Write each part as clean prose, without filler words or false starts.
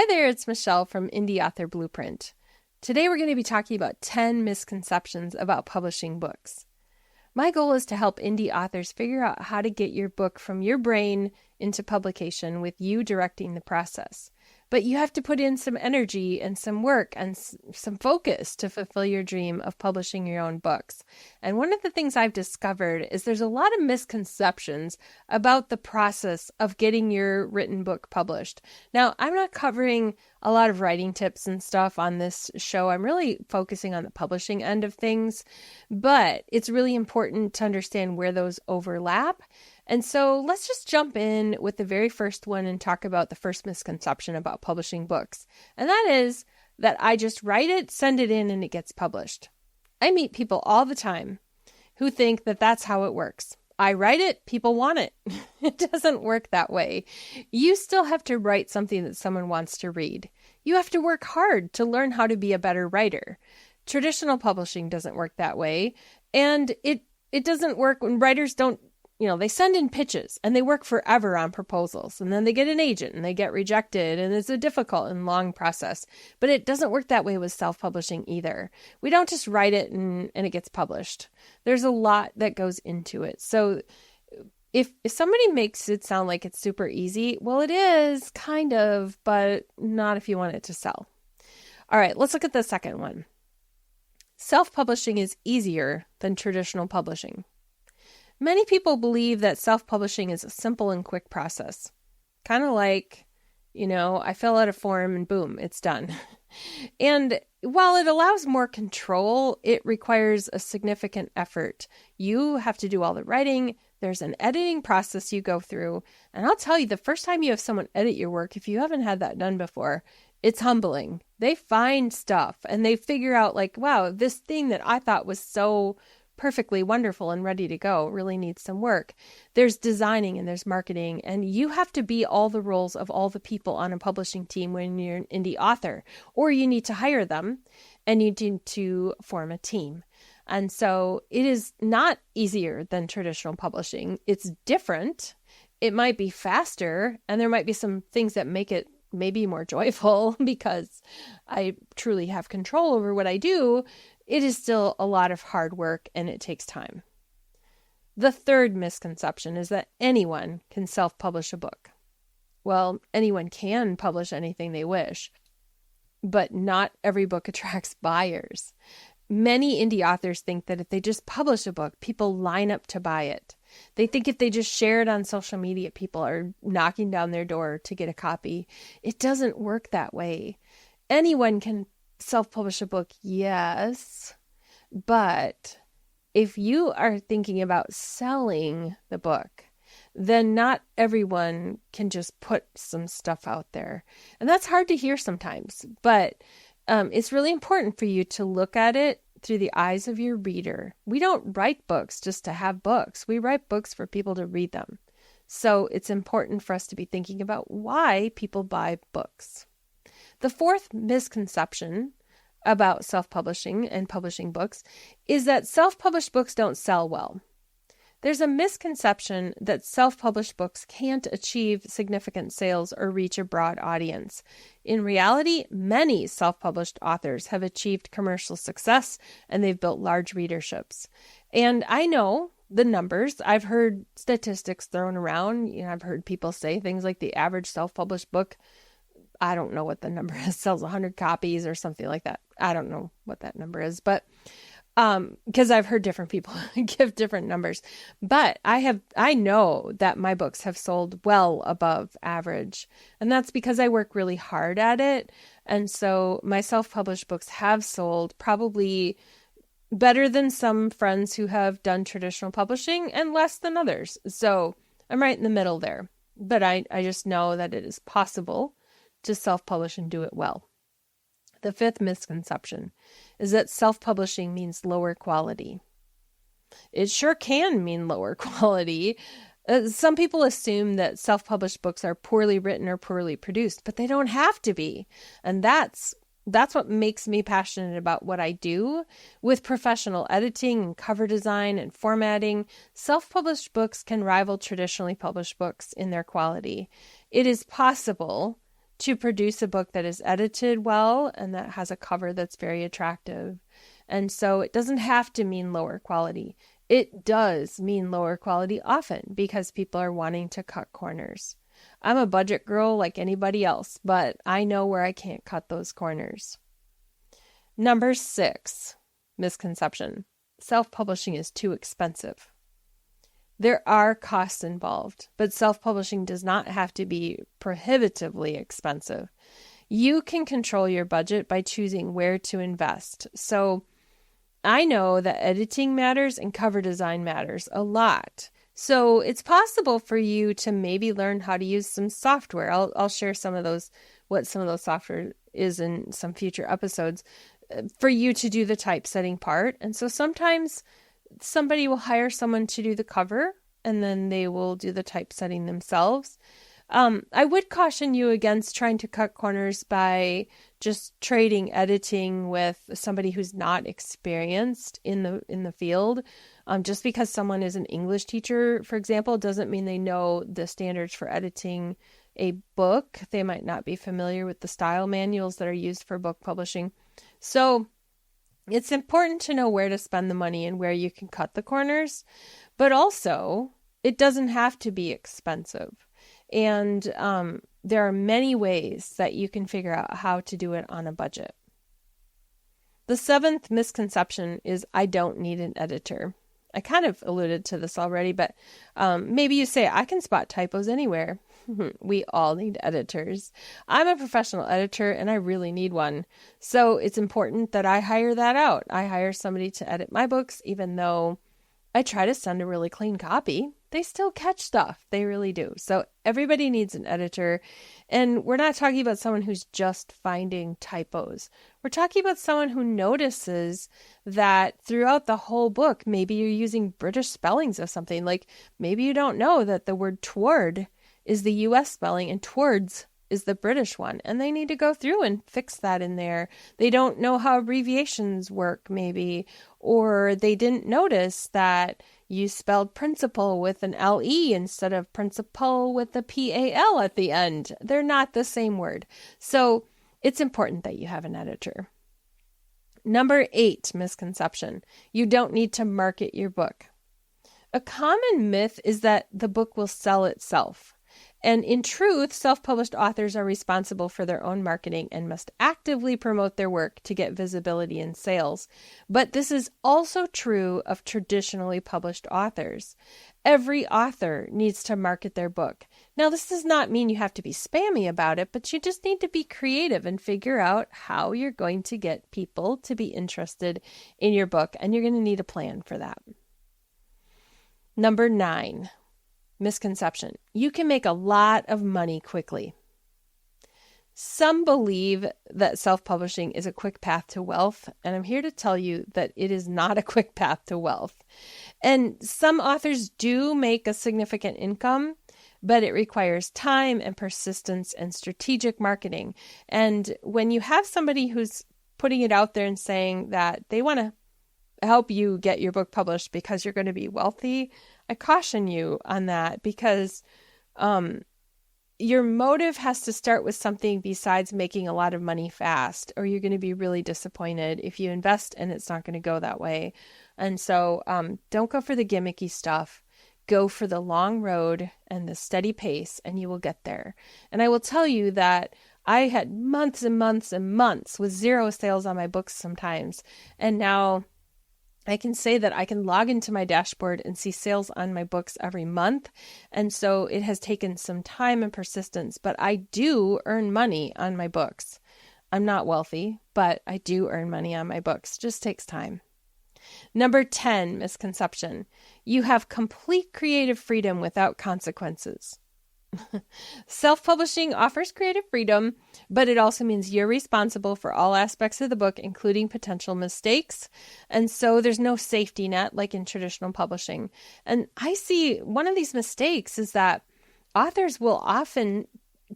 Hi there, it's Michelle from Indie Author Blueprint. Today we're going to be talking about 10 misconceptions about publishing books. My goal is to help indie authors figure out how to get your book from your brain into publication with you directing the process. But you have to put in some energy and some work and some focus to fulfill your dream of publishing your own books. And one of the things I've discovered is there's a lot of misconceptions about the process of getting your written book published. Now, I'm not covering a lot of writing tips and stuff on this show. I'm really focusing on the publishing end of things, but it's really important to understand where those overlap. And so let's just jump in with the very first one and talk about the first misconception about publishing books. And that is that I just write it, send it in, and it gets published. I meet people all the time who think that that's how it works. I write it, people want it. It doesn't work that way. You still have to write something that someone wants to read. You have to work hard to learn how to be a better writer. Traditional publishing doesn't work that way. And it doesn't work when writers don't, they send in pitches and they work forever on proposals, and then they get an agent and they get rejected, and it's a difficult and long process. But it doesn't work that way with self-publishing either. We don't just write it and it gets published. There's a lot that goes into it. So if somebody makes it sound like it's super easy, well, it is kind of, but not if you want it to sell. All right, let's look at the second one. Self-publishing is easier than traditional publishing. Many people believe that self-publishing is a simple and quick process. Kind of like, I fill out a form and boom, it's done. And while it allows more control, it requires a significant effort. You have to do all the writing. There's an editing process you go through. And I'll tell you, the first time you have someone edit your work, if you haven't had that done before, it's humbling. They find stuff and they figure out wow, this thing that I thought was so perfectly wonderful and ready to go really needs some work. There's designing and there's marketing, and you have to be all the roles of all the people on a publishing team when you're an indie author, or you need to hire them and you need to form a team. And so it is not easier than traditional publishing. It's different. It might be faster, and there might be some things that make it maybe more joyful because I truly have control over what I do. It is still a lot of hard work and it takes time. The third misconception is that anyone can self-publish a book. Well, anyone can publish anything they wish, but not every book attracts buyers. Many indie authors think that if they just publish a book, people line up to buy it. They think if they just share it on social media, people are knocking down their door to get a copy. It doesn't work that way. Anyone can self-publish a book, yes, but if you are thinking about selling the book, then not everyone can just put some stuff out there. And that's hard to hear sometimes, but it's really important for you to look at it through the eyes of your reader. We don't write books just to have books. We write books for people to read them. So it's important for us to be thinking about why people buy books. The fourth misconception about self-publishing and publishing books is that self-published books don't sell well. There's a misconception that self-published books can't achieve significant sales or reach a broad audience. In reality, many self-published authors have achieved commercial success and they've built large readerships. And I know the numbers. I've heard statistics thrown around. I've heard people say things like the average self-published book, I don't know what the number is, sells 100 copies or something like that. I don't know what that number is, but because I've heard different people give different numbers. But I know that my books have sold well above average, and that's because I work really hard at it. And so my self-published books have sold probably better than some friends who have done traditional publishing and less than others. So I'm right in the middle there. But I just know that it is possible to self-publish and do it well. The fifth misconception is that self-publishing means lower quality. It sure can mean lower quality. Some people assume that self-published books are poorly written or poorly produced, but they don't have to be. And that's what makes me passionate about what I do. With professional editing and cover design and formatting, self-published books can rival traditionally published books in their quality. It is possible to produce a book that is edited well and that has a cover that's very attractive. And so it doesn't have to mean lower quality. It does mean lower quality often because people are wanting to cut corners. I'm a budget girl like anybody else, but I know where I can't cut those corners. Number 6, misconception. Self-publishing is too expensive. There are costs involved, but self-publishing does not have to be prohibitively expensive. You can control your budget by choosing where to invest. So I know that editing matters and cover design matters a lot. So it's possible for you to maybe learn how to use some software. I'll share some of those, what some of those software is in some future episodes, for you to do the typesetting part. And so sometimes somebody will hire someone to do the cover and then they will do the typesetting themselves. I would caution you against trying to cut corners by just trading editing with somebody who's not experienced in the field. Just because someone is an English teacher, for example, doesn't mean they know the standards for editing a book. They might not be familiar with the style manuals that are used for book publishing. So it's important to know where to spend the money and where you can cut the corners, but also it doesn't have to be expensive. And there are many ways that you can figure out how to do it on a budget. The 7th misconception is I don't need an editor. I kind of alluded to this already, but maybe you say, I can spot typos anywhere. We all need editors. I'm a professional editor and I really need one. So it's important that I hire that out. I hire somebody to edit my books, even though I try to send a really clean copy. They still catch stuff. They really do. So everybody needs an editor. And we're not talking about someone who's just finding typos. We're talking about someone who notices that throughout the whole book, maybe you're using British spellings of something. Like maybe you don't know that the word toward is the US spelling and towards is the British one. And they need to go through and fix that in there. They don't know how abbreviations work maybe, or they didn't notice that you spelled principal with an LE instead of principal with a PAL at the end. They're not the same word. So it's important that you have an editor. Number 8 misconception. You don't need to market your book. A common myth is that the book will sell itself. And in truth, self-published authors are responsible for their own marketing and must actively promote their work to get visibility and sales. But this is also true of traditionally published authors. Every author needs to market their book. Now, this does not mean you have to be spammy about it, but you just need to be creative and figure out how you're going to get people to be interested in your book, and you're going to need a plan for that. Number 9. Misconception. You can make a lot of money quickly. Some believe that self-publishing is a quick path to wealth, and I'm here to tell you that it is not a quick path to wealth. And some authors do make a significant income, but it requires time and persistence and strategic marketing. And when you have somebody who's putting it out there and saying that they want to help you get your book published because you're going to be wealthy, I caution you on that because your motive has to start with something besides making a lot of money fast, or you're going to be really disappointed if you invest and it's not going to go that way. And so don't go for the gimmicky stuff. Go for the long road and the steady pace, and you will get there. And I will tell you that I had months and months and months with zero sales on my books sometimes. And now I can say that I can log into my dashboard and see sales on my books every month. And so it has taken some time and persistence, but I do earn money on my books. I'm not wealthy, but I do earn money on my books. Just takes time. Number 10 misconception. You have complete creative freedom without consequences. Self-publishing offers creative freedom, but it also means you're responsible for all aspects of the book, including potential mistakes. And so there's no safety net like in traditional publishing. And I see one of these mistakes is that authors will often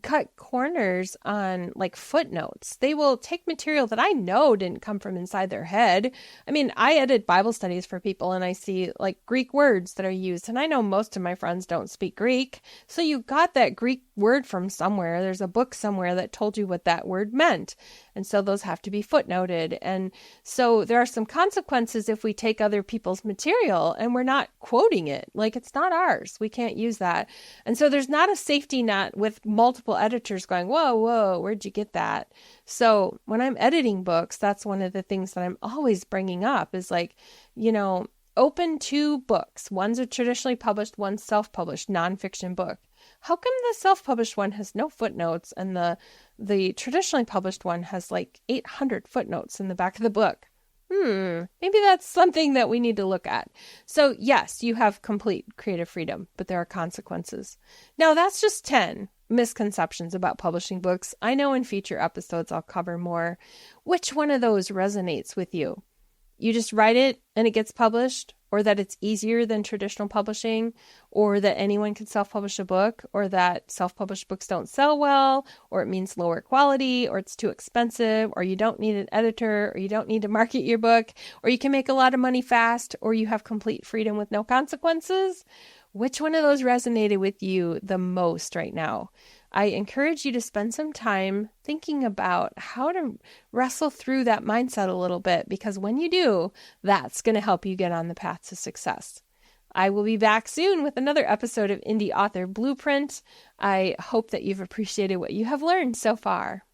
cut corners on like footnotes. They will take material that I know didn't come from inside their head. I mean, I edit Bible studies for people and I see like Greek words that are used. And I know most of my friends don't speak Greek. So you got that Greek word from somewhere. There's a book somewhere that told you what that word meant. And so those have to be footnoted. And so there are some consequences if we take other people's material and we're not quoting it. Like, it's not ours. We can't use that. And so there's not a safety net with multiple editors going, whoa, where'd you get that? So when I'm editing books, that's one of the things that I'm always bringing up is like, open 2 books. One's a traditionally published, one's self-published nonfiction book. How come the self-published one has no footnotes and the traditionally published one has like 800 footnotes in the back of the book? Maybe that's something that we need to look at. So yes, you have complete creative freedom, but there are consequences. Now that's just 10 misconceptions about publishing books. I know in future episodes I'll cover more. Which one of those resonates with you? You just write it and it gets published, or that it's easier than traditional publishing, or that anyone can self-publish a book, or that self-published books don't sell well, or it means lower quality, or it's too expensive, or you don't need an editor, or you don't need to market your book, or you can make a lot of money fast, or you have complete freedom with no consequences. Which one of those resonated with you the most right now? I encourage you to spend some time thinking about how to wrestle through that mindset a little bit, because when you do, that's going to help you get on the path to success. I will be back soon with another episode of Indie Author Blueprint. I hope that you've appreciated what you have learned so far.